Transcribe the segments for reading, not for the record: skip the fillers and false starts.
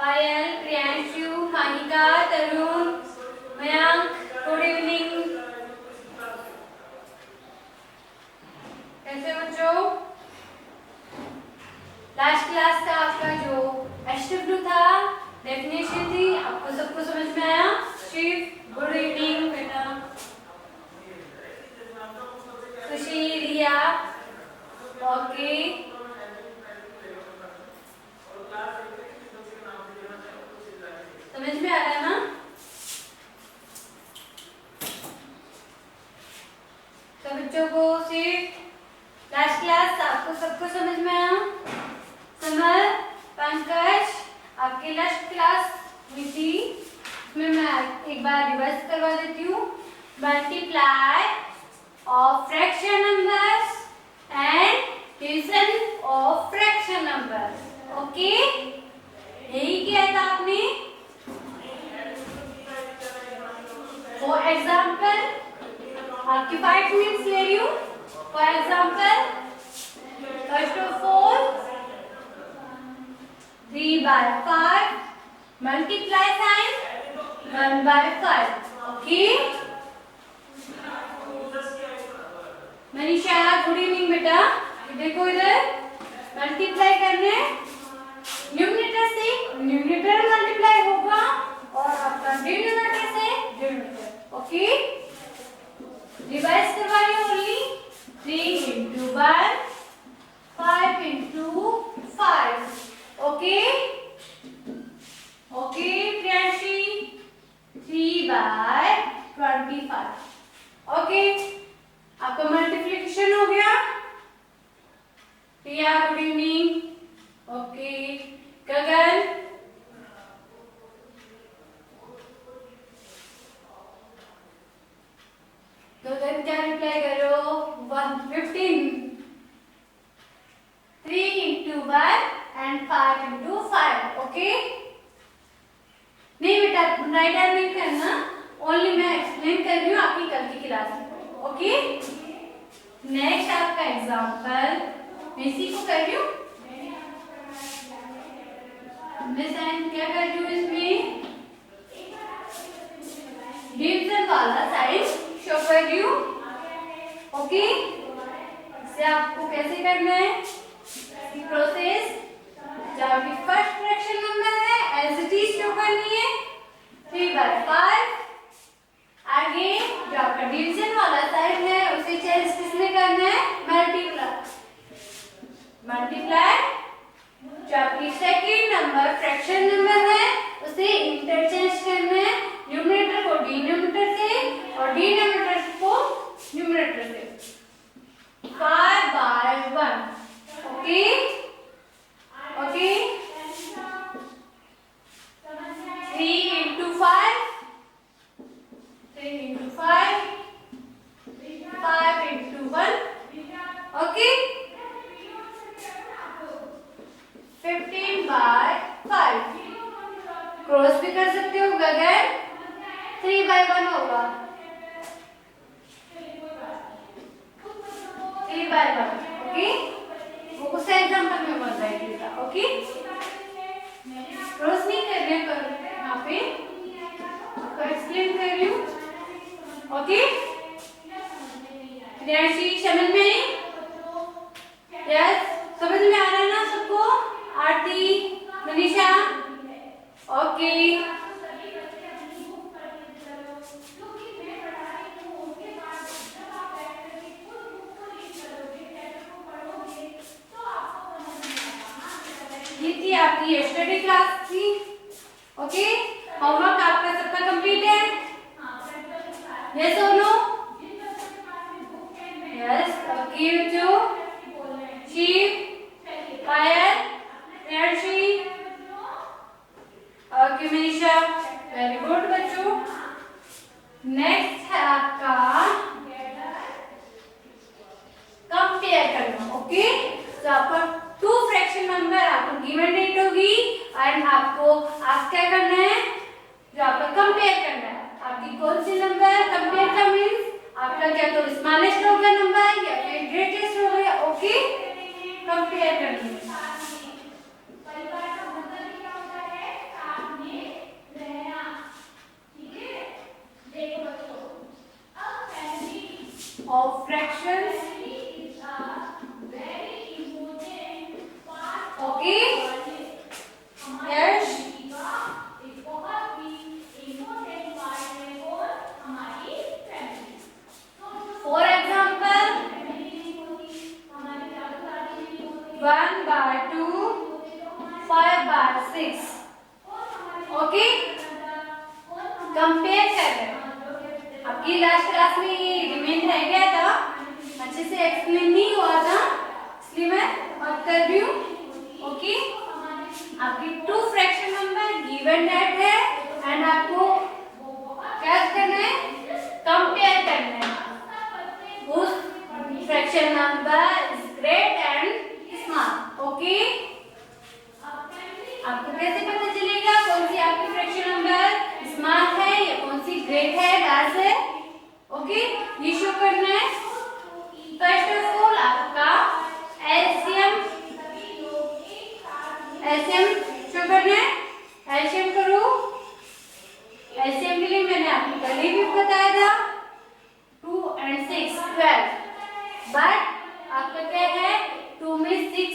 पायल, प्रियांशु, मानिका, तरुण, Mayank, good evening. कैसे बच्चों? Last class का आपका जो एचडब्ल्यू था, डेफिनेशन थी, आपको सबको समझ में आया? शिव, गुड इवनिंग बेटा। खुशी, रिया, ओके। समझ में आ रहा है ना? तो बच्चों को सिर्फ लास्ट क्लास आपको सबको समझ में आया? समर, पंकज, आपकी लास्ट क्लास हुई थी, उसमें मैं एक बार रिवाइज करवा देती हूँ। Multiply of fraction numbers and division of fraction numbers. Okay, यही किया था आपने। फॉर एग्जाम्पल, आपकी 5 मिनट्स ले रही हूँ। For example, first of all 3/5 multiply sign 1/5। Okay Manisha, good evening बेटा। देखो इधर मल्टीप्लाई करने, न्यूमरेटर से न्यूमरेटर मल्टीप्लाई होगा और आपका डिनोमिनेटर से डिनोमिनेटर। ओके, रिवाइज करवा रही हूँ। Only 3 × 1, 5 × 5। Okay okay Priyanshi, 3/25। Okay, आपका मल्टीप्लिकेशन हो गया। प्रिया, गुड इवनिंग। ओके गगन, गगन क्या रिप्लाई करो? 115। 3 × 1 and 5 × 5। ओके, नहीं बेटा राइट हैंड नहीं करना, ओनली मैं एक्सप्लेन कर रही हूँ आपकी कल की क्लास में। ओके, नेक्स्ट आपका एग्जांपल मैं इसी को कर रही हूँ। मैं साइन क्या कर रही हूँ इसमें? डिवीजन वाला साइन शो कर रही हूँ। ओके, इसे आपको कैसे करना है प्रोसेस? जो आपकी फर्स्ट फ्रैक्शन नंबर है एज इट इज शो करनी है 3/5। आगे जो आपका डिवीजन वाला साइन है उसे चेंज किसने करना है? मल्टीप्लाई। जो आपकी सेकंड नंबर फ्रैक्शन नंबर है उसे इंटरचेंज करना है, न्यूमरेटर को डिनोमिनेटर से और डिनोमिनेटर को न्यूमरेटर से। 5/1। Okay okay, 3 × 5, 3 × 5, 5 × 1। ओके, 15/5। क्रॉस भी कर सकते हो गगन, 3/1 होगा। 3/1। ओके, वो उस एग्जांपल में 1/3 था। ओके, क्रॉस नहीं कर रहे पर यहाँ पे आपको एक्सप्लेन कर रही हूँ। ओके, प्रियांशी समझ में? यस, समझ में आ रहा है ना सबको? आरती, मनीषा, ओके। ये थी आपकी यस्टरडे क्लास थी। ओके, होमवर्क आपका सबका कंप्लीट है? यस और नो? यस, ओके बच्चों। Shiv, Payal, Priyanshi, okay Manisha, very good बच्चों। नेक्स्ट है आपका कंपेयर करना। ओके, तो आपका 2 फ्रैक्शन नंबर आपको गिवन डेट होगी एंड आपको आज क्या करना है? जो आपका कंपेयर करना है, आपकी कौन सी नंबर कंपेयर का मींस आपका क्या तो स्मॉलेस्ट होगा नंबर या फिर ग्रेटेस्ट होगा। ओके, कंपेयर करनी है। ओके, कंपेयर कर रहे हैं। आपकी लास्ट क्लास में ये रिमेन रह गया था, अच्छे से एक्सप्लेन नहीं हुआ था, इसलिए मैं बात कर रही हूँ। ओके, आपकी two fraction number given that है एंड आपको क्या करना है, कंपेयर करना है उस fraction number is great and small. Okay, आपको कैसे पता चलेगा कौन सी आपकी फ्रैक्शन नंबर स्मॉल है या कौन सी ग्रेट है, लार्ज है? ओके, ये शो करना है। फर्स्ट ऑफ ऑल आपका एलसीएम शो करना है। एलसीएम करो। एलसीएम के लिए मैंने आपको पहले भी बताया था 2 and 6 12, बट आपका क्या है 2 में 6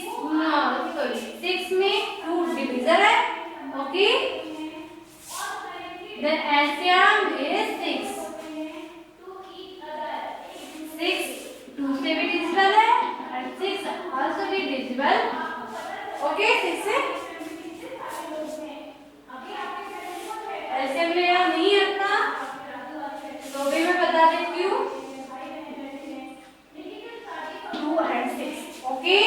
सॉरी 6 में 2 डिविजन है। ओके, देन एलसीएम इज 6 2 से भी डिविजिबल है एंड 6 आल्सो भी डिविजिबल। ओके, 6 से एलसीएम लेना नहीं आता तो भी मैं बता देती हूँ 2 and 6। ओके,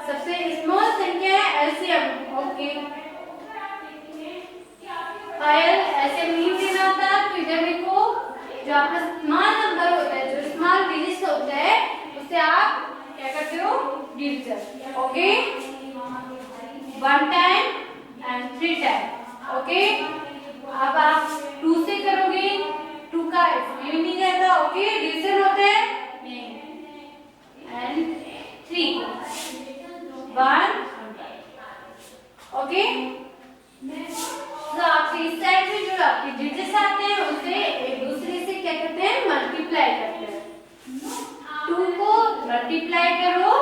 सबसे स्मॉल संख्या है एलसीएम। ओके, फाइल एलसीएम नहीं देना आता तो इधर देखो, जो आपका स्मॉल नंबर होता है, जो स्मॉल डिजिट होता है, उससे आप क्या करते हो, division. Okay, 1 time and 3 time. Okay, अब आप 2 से करोगे, 2 का इसमें भी नहीं जाता। ओके, डिवीजन होता है एंड 3 1। ओके, तो आपके इस साइड में जो आपके डिजिट्स आते हैं उसे एक दूसरे से क्या करते हैं, मल्टीप्लाई करते हैं। 2 को मल्टीप्लाई करो,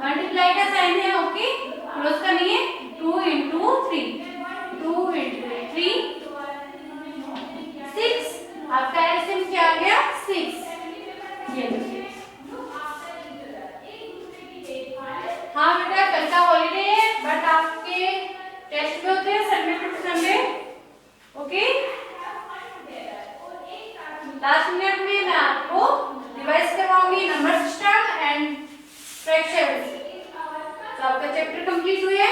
मल्टीप्लाई का साइन है। ओके, क्लोज का नहीं है। 2 into 3 2 into 3 6। आपका एलसीएम क्या आ गया, 6। ये हाँ बेटा, कल का हॉलीडे है बट आपके टेस्ट में होते हैं Sunday to Sunday. Okay, last minute में मैं आपको रिवाइज करवाऊंगी नंबर सिस्टम एंड फ्रैक्शंस, तो आपका चैप्टर कंप्लीट हुआ है।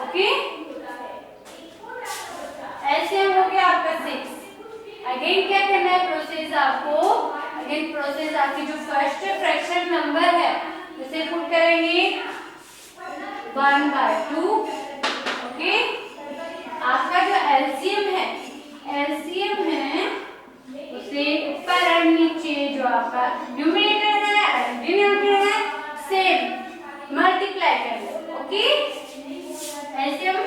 ओके, एलसीएम हो गया आपका 6। अगेन क्या करना है प्रोसेस आपको, अगेन प्रोसेस आपकी जो फर्स्ट फ्रैक्शन नंबर है उसे पुट करेंगे 1/2। ओके, आपका जो एलसीएम है उसे ऊपर और नीचे जो आपका न्यूमरेटर है एंड डिनोमिनेटर है सेम मल्टीप्लाई करना। ओके, एलसीएम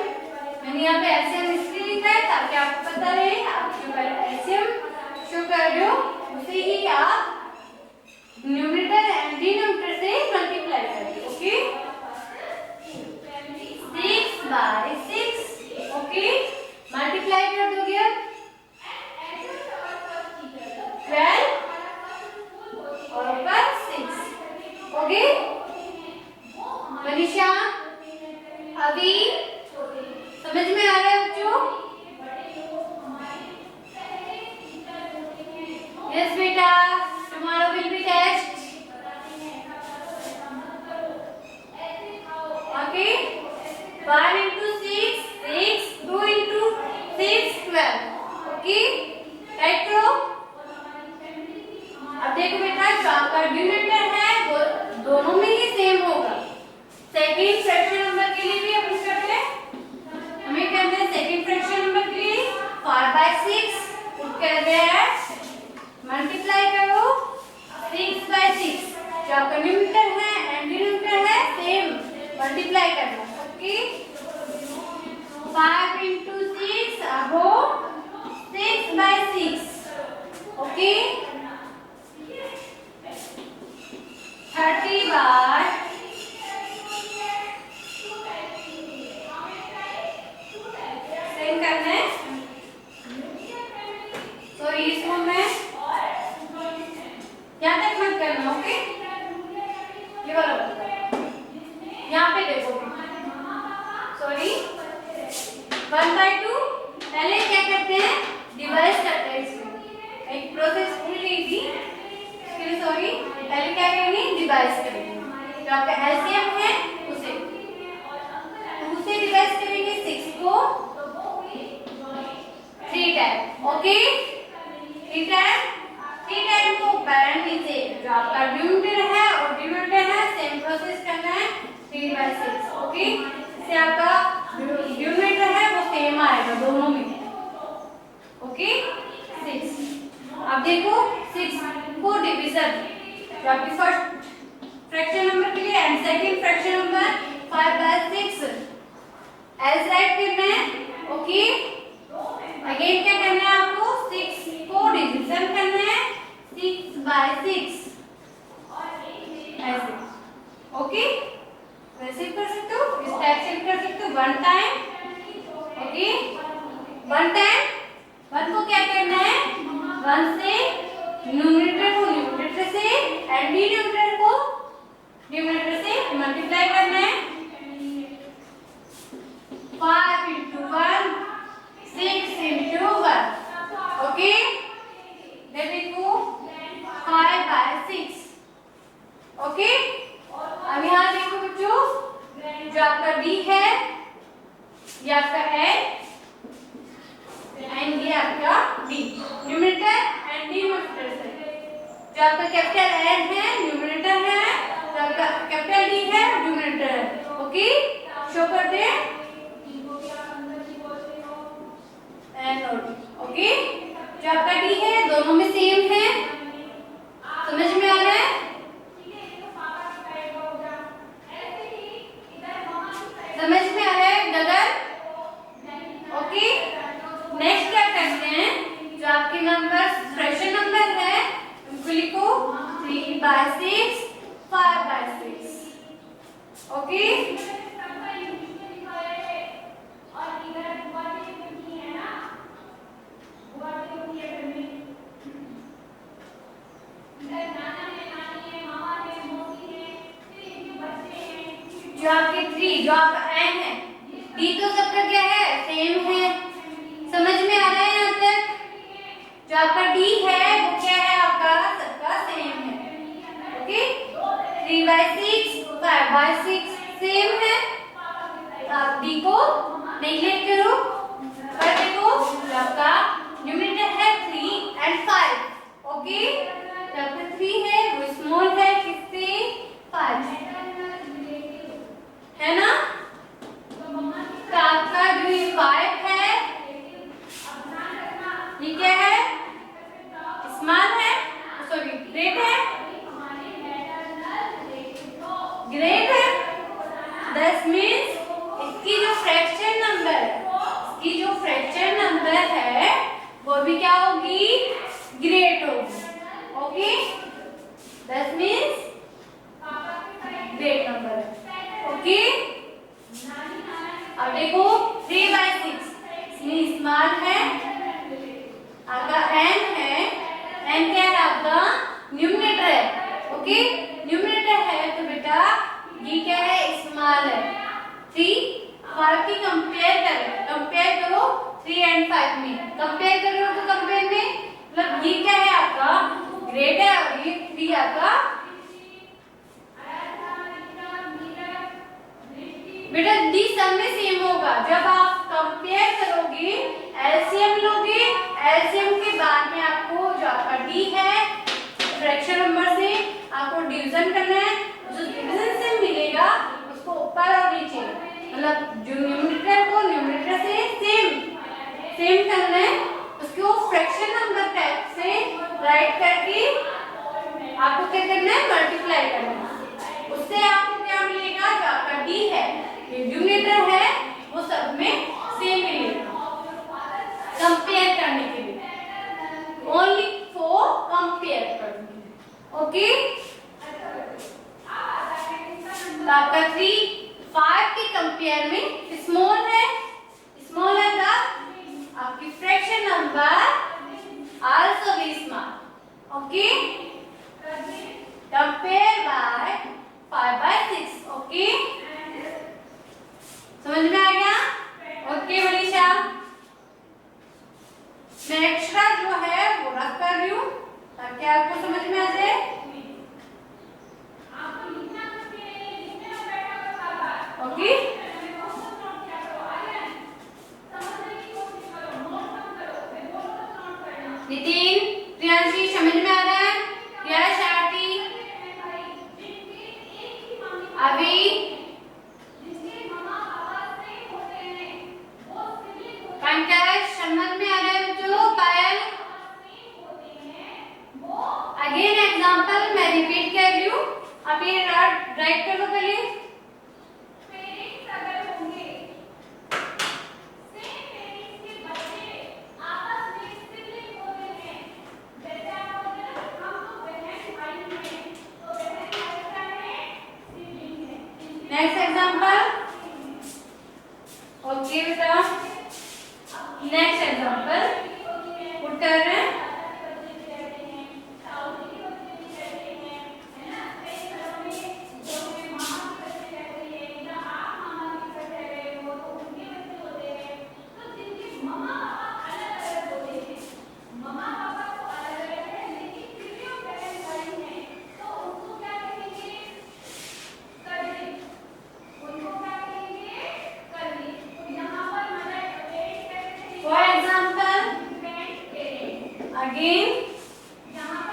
मैंने यहाँ पे एलसीएम इसलिए लिखा है ताकि आपको पता रहे आपके ऊपर एलसीएम शो कर रहे हो, उसे ही आप न्यूमरेटर एंड डिनोमिनेटर से मल्टीप्लाई करेंगे। ओके, 6/6। ओके, मल्टीप्लाई कर दोगे 12 और ऊपर 6। ओके, मनीषा अभी समझ में आ रहा है बच्चों? यस बेटा, tomorrow will be test. Okay, 1 into 6 6, 2 into 6 12। Okay, right करो। अब देखो बेटा, जो आपका डिनोमिनेटर है वो दोनों में ही सेम होगा। सेकंड फ्रैक्शन नंबर के लिए भी अपन करते हैं, हमें कहते हैं सेकंड फ्रैक्शन नंबर के लिए 4/6 पुट कर रहे हैं, मल्टीप्लाई करो 6/6। जो आपका न्यूमरेटर है एंड डिनोमिनेटर है सेम मल्टीप्लाई करना। Okay, 5 into 6 about 6/6। Okay, 30/6। Same करना है। तो इसको मैं यहाँ तक मत करना। ओके, ये वाला यहाँ पे देखो, सॉरी 1/2 पहले क्या करते हैं, डिवाइड करते हैं इसमें, एक प्रोसेस भूल गई थी, सॉरी, पहले क्या करेंगे, डिवाइड करेंगे, जो आपका एलसीएम है उसे डिवाइड करेंगे 6 को 3 टाइम, ओके, 3 टाइम को पेरेंट से जो आपका न्यूमरेटर है और डिनोमिनेटर है सेम प्रोसेस करना है 3/6, ओके, इससे आपका न्यूमरेटर है वो सेम आएगा दोनों में, ओके, 6। अब देखो 6 को डिवीजन, जो आपकी फर्स्ट फ्रैक्शन नंबर के लिए and second fraction number 5/6 as right करना है, ओके, अगेन क्या करना है आपको, 6 को डिवीजन करना है 6/6 ऐसे, ओके, वैसे कर सकते हो, इस टाइप से कर सकते हो, 1 टाइम, ओके, 1 टाइम 1 को क्या करना है, 1 से न्यूमरेटर को न्यूमरेटर से एंड डिनोमिनेटर को डिनोमिनेटर से मल्टीप्लाई करना है, 5 into 1 6 into 1, okay, that equal 5/6, okay। अब यहाँ देखो बच्चों, जो आपका D है ये आपका N एंड ये आपका D, न्यूमरेटर एंड डिनोमिनेटर से, जो आपका कैपिटल N है न्यूमरेटर है, जो आपका कैपिटल D है डिनोमिनेटर है, ओके, शो कर दे ओके, जो आपका D है दोनों में सेम है, समझ में आ रहा है, समझ में आ रहा है गगन, ओके। नेक्स्ट क्या करते हैं, जो आपके नंबर फ्रैक्शन नंबर है उनको लिखो 3/6 5/6, ओके, जो आपके 3 जो आपका n है, d तो सबका क्या है, सेम है, समझ में आ रहा है यहाँ तक, जो आपका d है वो क्या है, आपका सबका सेम है, ओके, 3/6 5/6 सेम है, आप d को नेगलेक्ट करो, पर देखो जो आपका न्यूमरेटर है 3 एंड 5, ओके, जो आपका 3 है वो स्मॉल है किससे, 5 है ना, तो आपका जो ये 5 है ये क्या है, स्मॉल है, सॉरी ग्रेट है, ग्रेट है, दस मीन्स इसकी जो फ्रैक्शन नंबर है वो भी क्या होगी, ग्रेट होगी, ओके, दस मीन्स ग्रेट नंबर है, ओके। अब देखो 3/6 स्मॉल है, आपका n है, n क्या है, आपका न्यूमरेटर है, ओके, न्यूमरेटर है तो बेटा ये क्या है, स्मॉल है, 3 5 की कंपेयर करो 3 एंड 5 में, कंपेयर करो तो कंपेयर में मतलब ये क्या है, आपका ग्रेट है और ये 3 आपका, बेटा डी सब में सेम होगा, जब आप कंपेयर करोगे एलसीएम लोगे, एलसीएम के बाद में आपको जो आपका डी है फ्रैक्शन नंबर से आपको डिवीजन करना है, जो डिवीजन से मिलेगा उसको ऊपर और नीचे, मतलब जो न्यूमरेटर को न्यूमरेटर से सेम करना है, उसको फ्रैक्शन नंबर टाइप से राइट करके आपको क्या करना है, मल्टीप्लाई करना है, उससे आपको क्या मिलेगा, जो आपका डी है न्यूमरेटर है वो सब में सेम मिलेगा, कंपेयर करने के लिए, ओनली फॉर कंपेयर करने के लिए, ओके। तो आपका 3 5 के कंपेयर में स्मॉल है था, आपकी fraction number also be small, okay, compare by 5/6, okay, समझ में नितिन, प्रियांशी, समझ में आ रहा है? यश, आरती, अभी, पंकज, समझ में आ रहा है बच्चों? पायल, अगेन एग्जाम्पल मैं रिपीट कर रही हूँ, आप ये राइट कर दो पहले। नेक्स्ट एग्जाम्पल, ओके बेटा, नेक्स्ट एग्जाम्पल पुट कर रहे हैं। Again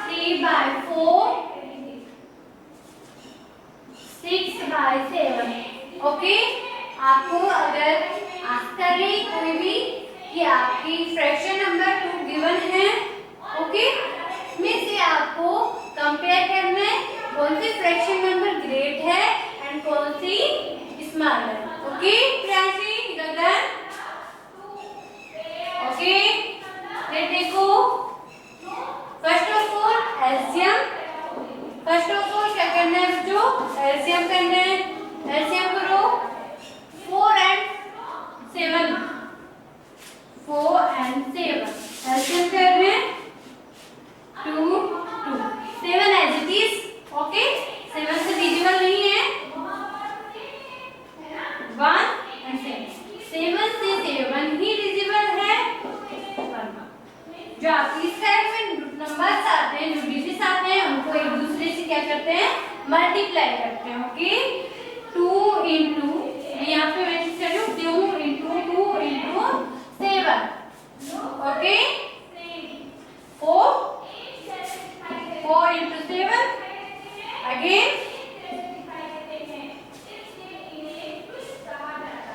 3/4 6/7 okay. आपको अगर आफ्टर कोई भी कि आपकी फ्रैक्शन नंबर 2 गिवन है, ओके, इसमें से आपको कंपेयर करना है कौन सी फ्रैक्शन नंबर ग्रेट है एंड कौन सी स्मॉल है। ओके प्रियांशी, गगन, ओके। फिर देखो, first of all LCM, first of all क्या करना है बच्चों? एलसीएम करना है। एलसीएम करो 4 and 7, 4 and 7 एलसीएम कर रहे हैं 2 2 7 एज इट इज, ओके। 7 से डिविजिबल नहीं है, 1 and 7 7 से 7 ही डिविजिबल है। जो आपकी साइड में नंबर्स आते हैं, जो डिजिट्स आते हैं, उनको एक दूसरे से क्या करते हैं? मल्टीप्लाई करते हैं। ओके, 2 इंटू, यहाँ पे मैं कर रही हूँ 2 into 2 into 7, okay, 4 into 7 again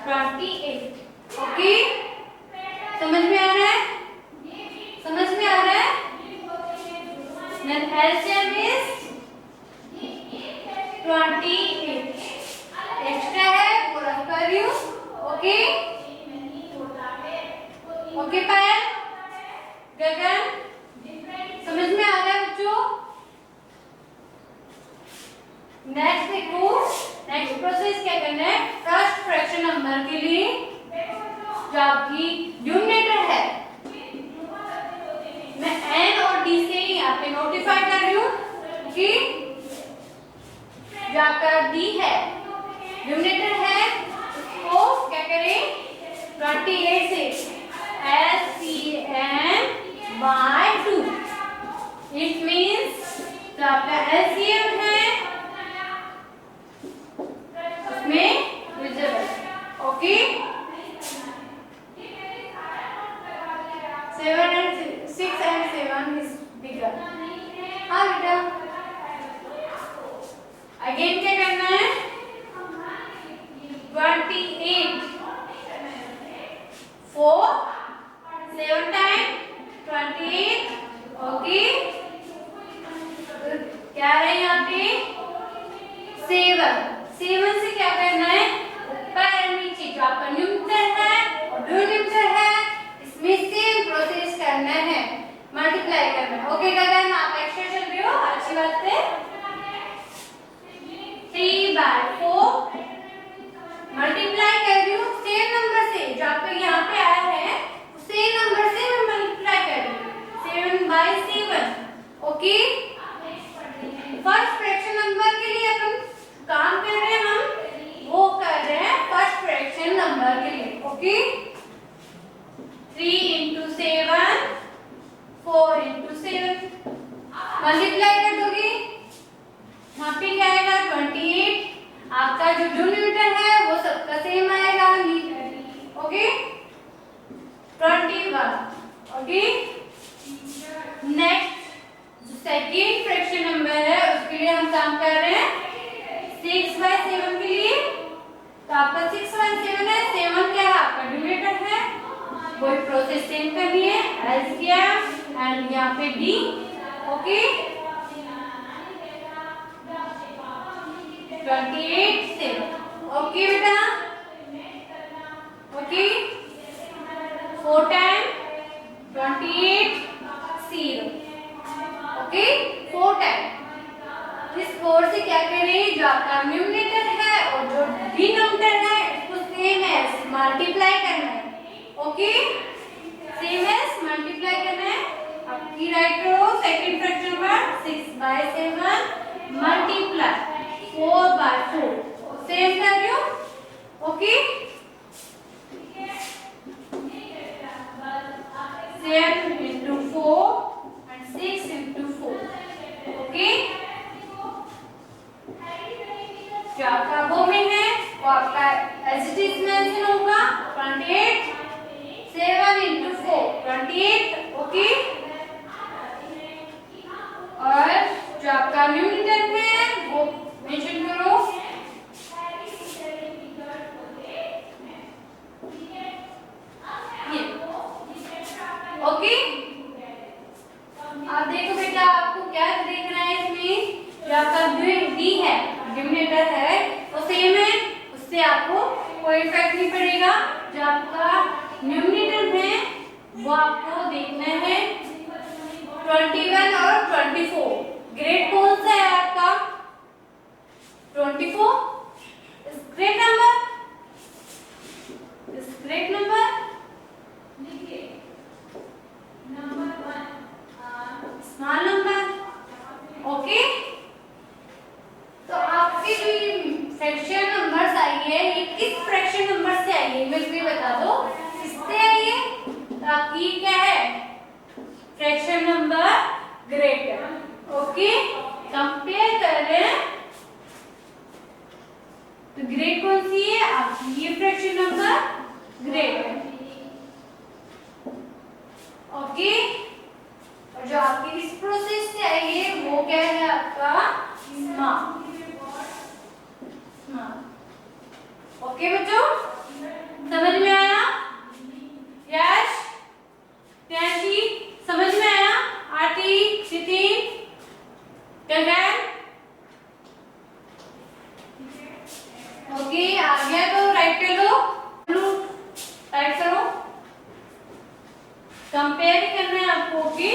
28, okay. समझ में आ रहा है? समझ में आ रहा है? Then LCM is 28, एक्स्ट्रा है वो रख कर रही हूँ, ओके। ओके पायल, गगन, समझ में आ रहा है बच्चों? नेक्स्ट देखो, नेक्स्ट प्रोसेस क्या करना है? फर्स्ट फ्रैक्शन नंबर के लिए जो आपकी न्यूमरेटर है, मैं एन और डी से यहाँ पे नोटिफाई कर रही हूँ कि जो आपका डी है, न्यूमरेटर है, उसको क्या करें? 28 से LCM/2, इट मीन्स जो आपका LCM है उसमें divisible, okay. 6 and 7 is bigger, हाँ बेटा। अगेन क्या करना है? 28 4 7 टाइम 28, ओके। क्या है यहाँ पे? 7 से क्या करना है? ऊपर और नीचे जो आपका न्यूमरेटर है और डिनोमिनेटर है, इसमें सेम प्रोसेस करना है, मल्टीप्लाई करना है। ओके गगन, आप एक्स्ट्रा चल रहे हो, अच्छी बात है। 3/4 मल्टीप्लाई कर रही हूँ सेम नंबर से, जो आपका यहाँ पे आया है सेम नंबर से मैं मल्टीप्लाई कर रही हूँ 7/7, ओके। फर्स्ट फ्रैक्शन नंबर के लिए अपन काम कर रहे हैं, हम वो कर रहे हैं फर्स्ट फ्रैक्शन नंबर के लिए, ओके। 3 इंटू 7 4 इंटू 7 मल्टीप्लाई कर दोगे, यहाँ पे क्या आएगा? 28। आपका जो डिनोमिनेटर है वो सबका सेम आएगा, okay. 21, okay. Second fraction number है उसके लिए हम काम कर रहे हैं 6/7 के लिए। तो आपका 6/7 है, 7 क्या है आपका न्यूमरेटर है, कोई प्रोसेस सेम करनी है, एलसीएम एंड यहाँ पे डी। ओके 28 7। ओके बेटा, ओके 4 टाइम 28 0। Okay 4 time. इस 4 से क्या करें, जो आपका न्यूमरेटर है और जो डिनोमिनेटर है उसको सेम एज मल्टीप्लाई करना है। ओके सेम एज मल्टीप्लाई करना है। आपकी राइट करो सेकंड फ्रैक्शन में 6/7 मल्टीप्लाई 4/4 सेम कर रही हो। Okay 7 into 4 and 6 into 4। Okay जो आपका वो में है वो आपका एज इट इज मेंशन होगा 28 7 into 4 28। ओके और जो आपका न्यूमरेटर है वो मेंशन करो ये। ओके आप देखो बेटा, आपको क्या देखना है इसमें, जो आपका डी है डिनोमिनेटर है वो सेम है, उससे आपको कोई इफेक्ट नहीं पड़ेगा। जो आपका न्यूमरेटर है वो आपको देखना है 21 और 24। ग्रेड कौन सा है आपका 24 इस ग्रेड नंबर, इस ग्रेड नंबर देखिए नंबर 1 स्मॉल नंबर। ओके तो आपके जो फ्रैक्शन नंबर्स आई है ये किस फ्रैक्शन नंबर से आई है मेरे को बता दो, किससे आई है। तो आपकी क्या है fraction number greater. Okay compare कर रहे हैं तो ग्रेड कौन सी है आपकी, ये फ्रैक्शन नंबर ग्रेटर। ओके और जो आपकी इस प्रोसेस से आई है वो क्या है आपका स्मॉल। ओके बच्चों समझ में आया, यश प्रियांशी समझ में आया, आरती नितिन गगन। ओके आ गया तो राइट कर लो, राइट करो। कंपेयर करना है आपको। ओके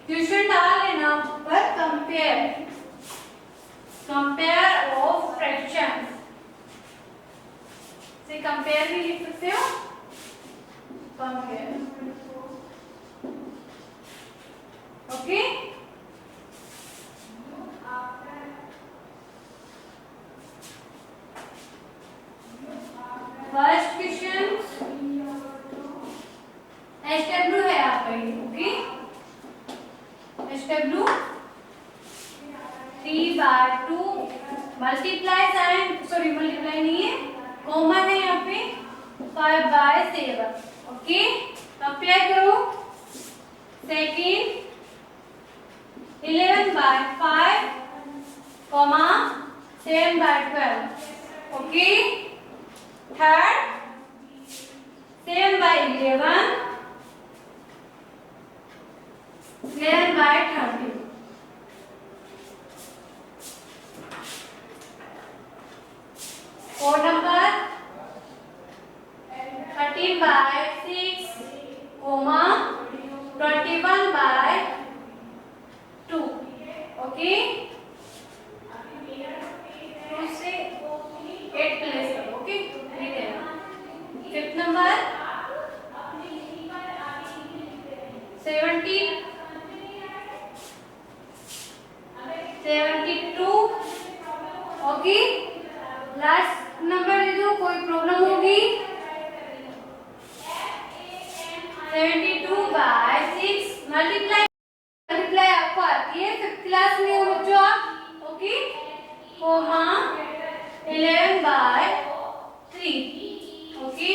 ट्यूशन डाल लेना पर कंपेयर, कंपेयर ऑफ फ्रैक्शन से कंपेयर भी लिख सकते हो, compare. Okay first question HW है आपका ये। Okay HW 3/2 multiply sign, sorry multiply नहीं है कॉमन है यहाँ पे 5/7। ओके कंपेयर करो second 11/5 comma 7/12। Okay third 7/11 11/30। Fourth number 13/6 comma 21/2। Okay उससे 8 प्लेस करो। Okay fifth number 72। Okay last number ले दो, कोई प्रॉब्लम होगी 72/6 मल्टीप्लाई आपको आती है, फिफ्थ क्लास में हो बच्चों आप। Okay comma 11/3। Okay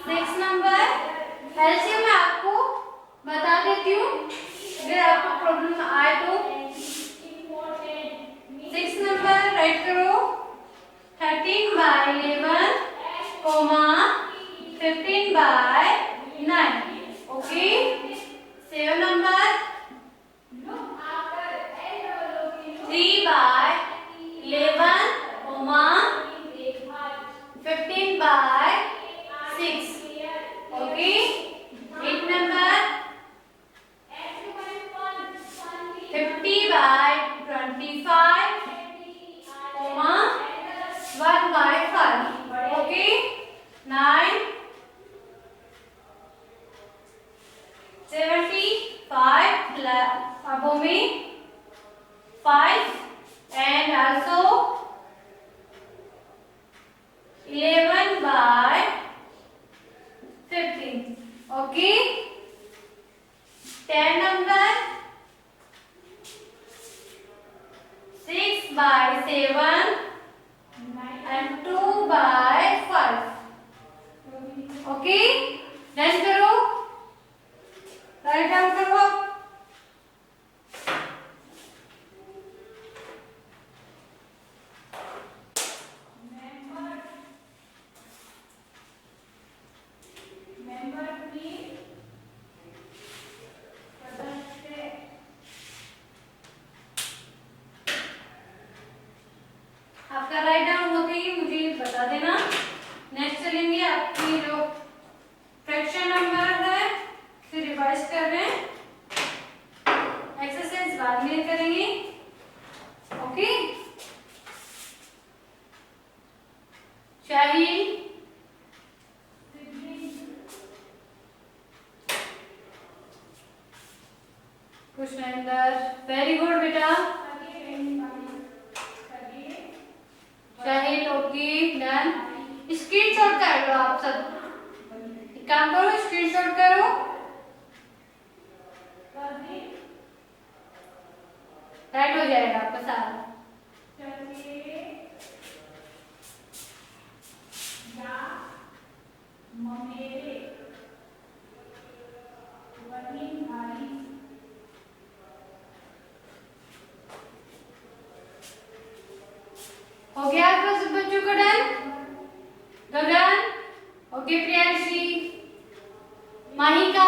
next number LCM में आपको बता देती हूँ अगर आपको प्रॉब्लम आए तो 6 नंबर राइट करो 13/11 comma 15/9 okay 7 number 3/11 comma 15/6 okay 8 number 50/25 comma 1/5 okay 9 75 above me 5 and also 11/15 okay 10 number 6/7 and 2/5 okay done करो राइट डाउन करो आपका राइट डाउन होते ही मुझे बता देना नेक्स्ट चलेंगे आपकी जो फ्रैक्शन नंबर है फिर रिवाइज कर रहे हैं एक्सरसाइज बाद में करेंगे ओके शाहीन कुशनेंदर वेरी गुड बेटा शाहिद ओके डन स्क्रीनशॉट कर लो आप सब एक काम करो स्क्रीनशॉट करो राइट हो जाएगा आपका सारा हो गया आपका सब बच्चों को done Gagan okay Priyanshi Mahika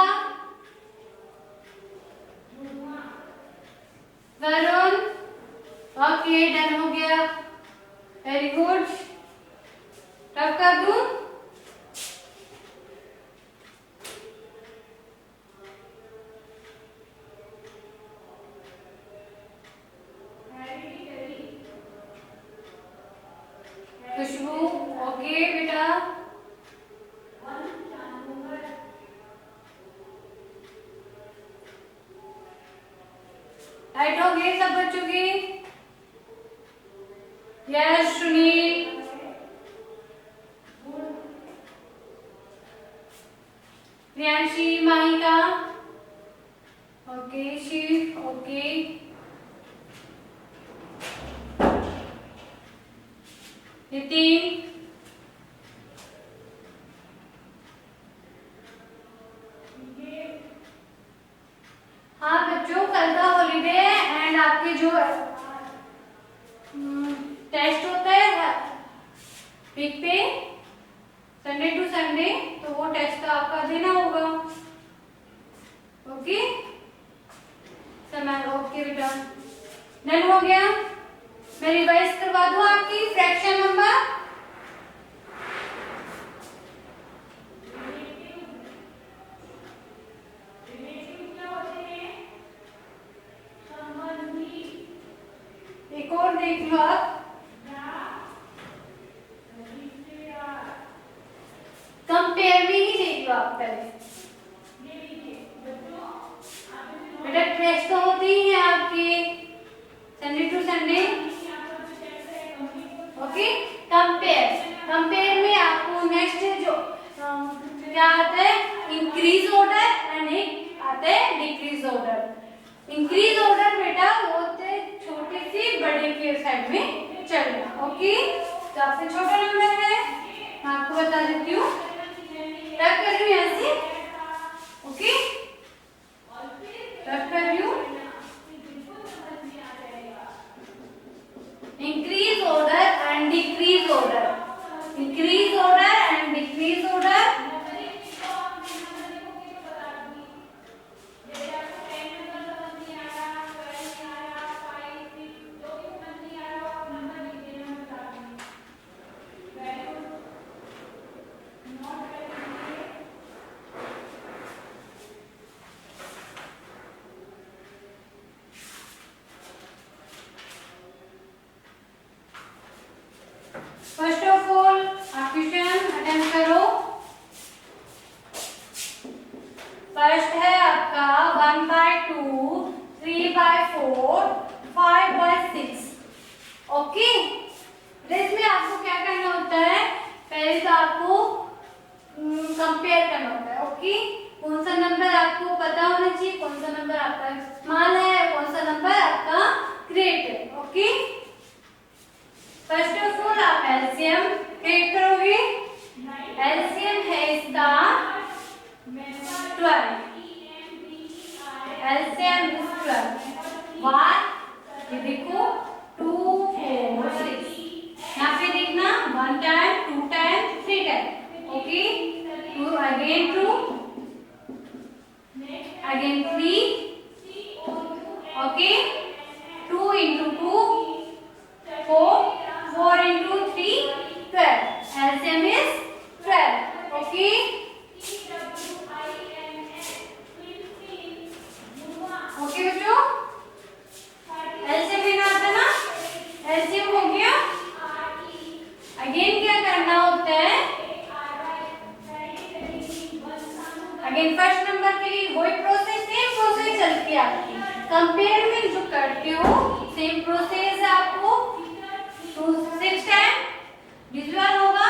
Varun okay done हो गया वेरी गुड टब कर दूं खुशबू ओके बेटा राइट हो गए सब बच्चों की yes Sunil Priyanshi Mahika okay Shiv okay Nitin हाँ बच्चों कल का हॉलीडे एंड आपके जो टेस्ट होता है वीक पे संडे टू संडे तो वो टेस्ट आपका देना होगा ओके समय ओके बेटा डन हो गया मैं रिवाइज करवा दूं आपकी फ्रैक्शन नंबर एक और देख लो आप कंपेयर में ही देख लो आप पहले बेटा टेस्ट तो होते ही है आपके Sunday to Sunday okay compare में आपको नेक्स्ट जो क्या आता है इंक्रीज ऑर्डर एंड एक आता है डिक्रीज ऑर्डर इंक्रीज ऑर्डर बेटा वो होते छोटे से बड़े के साइड में चलना ओके तो आपसे छोटा नंबर है मैं आपको बता देती हूँ टैप कर रही हूँ यहाँ से ओके टैप कर रही हूँ फर्स्ट है आपका 1/2, 3/4, 5/6। ओके, इसमें आपको क्या करना होता है, पहले तो आपको कंपेयर करना होता है। ओके, कौन सा नंबर आपको पता होना चाहिए, कौन सा नंबर आपका स्मॉल है, कौन सा नंबर आपका ग्रेट है। ओके, फर्स्ट ऑफ ऑल आप एलसीएम क्रिएट करोगे। एलसीएम है इसका 12। LCM is 12। ये देखो 2, 4, 6। यहाँ पे देखना 1 time, 2 time, 3 time. Okay, 2 again 2, again 3। Okay, 2 into 2, 4, 4 into 3, 12. LCM is 12. Okay. Okay बच्चों, एलसीएम लेना आता है ना, एलसीएम हो गया। अगेन क्या करना होता है, अगेन फर्स्ट नंबर के लिए वही प्रोसेस, सेम प्रोसेस चलती है आपकी। कंपेयर में जो करते हो सेम प्रोसेस है आपको। 2 6 टाइम डिविजन होगा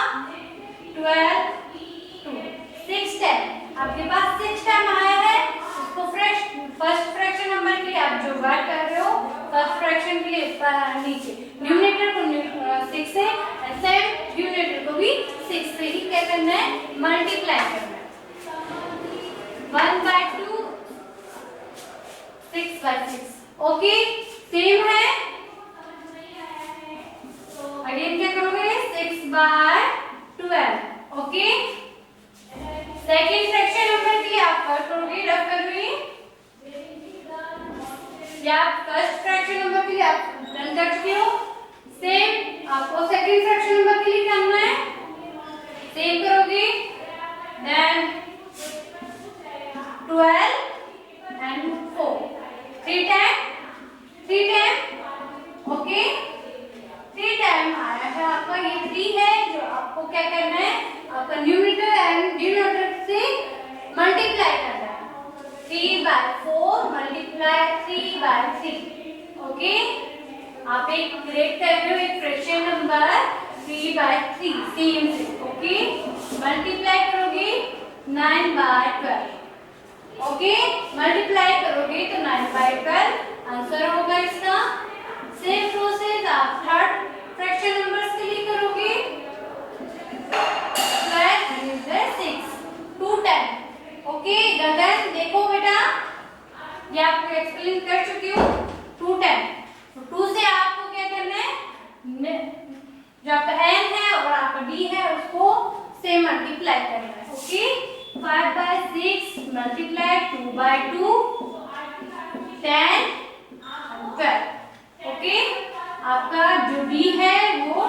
12, 2 6 टाइम। आपके पास 6 टाइम आया है, उसको फर्स्ट फ्रैक्शन नंबर के लिए आप जो वर्क कर रहे हो, फर्स्ट फ्रैक्शन के लिए नीचे न्यूमरेटर को 6 से, सेम न्यूमरेटर को भी 6 से ही क्या करना है, मल्टीप्लाई करना है। 1/2, 6/6। ओके, सेम है। अगेन क्या करोगे, 6/12। ओके, सेकेंड फ्रैक्शन नंबर के लिए आप वर्क करोगे, रफ करोगे, या फर्स्ट फ्रैक्शन नंबर के लिए आप डन कर चुके हो। सेम आपको सेकेंड फ्रैक्शन नंबर के लिए करना है, सेम करोगे। Then 12 and 4, 3 time, 3 time. Okay, 3 time आया है आपका, ये 3 है जो आपको क्या करना है, आपका न्यूमरेटर एंड डिनोमिनेटर से मल्टीप्लाई करना है। 3/4 मल्टीप्लाई 3/3। ओके, आप एक क्रिएट कर रहे हो एक फ्रैक्शन नंबर 3/3 सेम से। ओके, मल्टीप्लाई करोगे 9/12। ओके, मल्टीप्लाई करोगे तो 9/12 आंसर होगा इसका। सेम प्रोसेस आप थर्ड फ्रैक्शन नंबर्स के लिए करोगे। 12 and 6, 2 टाइम। ओके गगन, देखो बेटा, ये आपको एक्सप्लेन कर चुकी हूँ। 2 टाइम, तो 2 से आपको क्या करना है, जो आपका n है और आपका d है उसको से मल्टीप्लाई करना है। Okay, 5/6 multiply 2/2, 10 and 12। ओके, आपका जो d है वो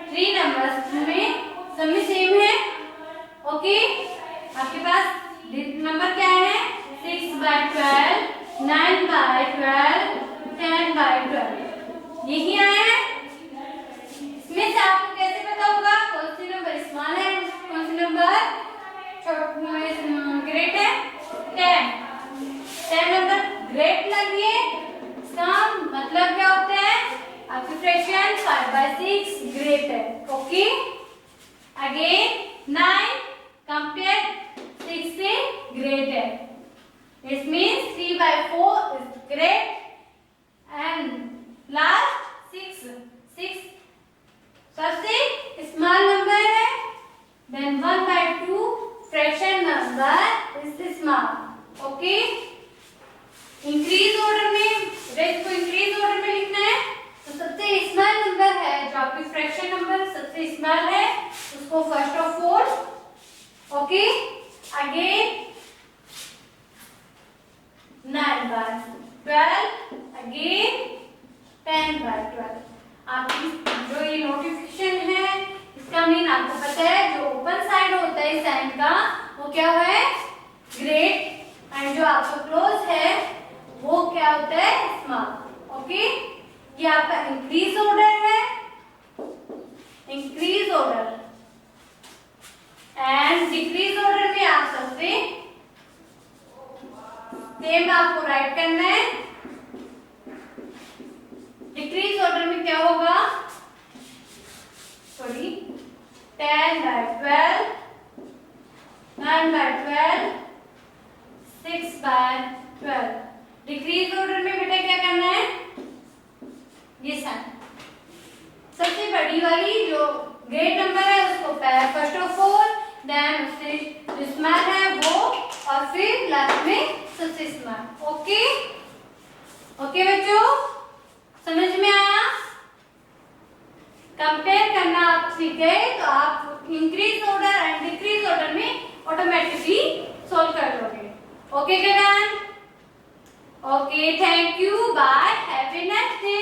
3 नंबर्स में सब में सेम है। ओके, आपके पास नंबर क्या है, 6/12, 9/12, 10/12, यही आया है। इसमें से आपको कैसे पता होगा कौन सी नंबर स्मॉल है, कौन सी नंबर ग्रेट है। 10 नंबर ग्रेट लगी है, इसका मतलब क्या होता है, आपकी फ्रैक्शन 5/6 ग्रेट है। ओके, अगेन 9 कंपेयर 6 से ग्रेट है। This means 3/4 is great and last 6 सबसे स्मॉल नंबर है। Then 1/2 fraction number is small. Okay, increase order में रेट को इंक्रीज ऑर्डर में लिखना है, तो सबसे स्मॉल नंबर है जो आपकी फ्रैक्शन नंबर सबसे स्मॉल है उसको first of all. Okay, again 9/12, again 10/12। आपकी जो ये नोटिफिकेशन है इसका मीन आपको पता है, जो ओपन साइड होता है साइन का वो क्या है, ग्रेट, एंड जो आपका क्लोज है वो क्या होता है, स्मॉल। ओके, ये आपका इंक्रीज ऑर्डर है, increase order, and decrease order में आप सबसे आपको राइट करना है। डिक्रीज ऑर्डर में क्या होगा, सॉरी 10/12, 9/12, 6/12। डिक्रीज ऑर्डर में बेटा क्या करना है, ये साइन सबसे बड़ी वाली जो ग्रेट नंबर है उसको फर्स्ट ऑफ ऑल, देन उससे जो स्मॉल है वो, और फिर लास्ट में सबसे स्मॉल। ओके ओके बच्चों, समझ में आया? कंपेयर करना आप सीख गए तो आप increase order and decrease order में ऑटोमेटिकली सॉल्व कर लोगे। Okay Kiran? Okay, thank you, bye, have a nice day.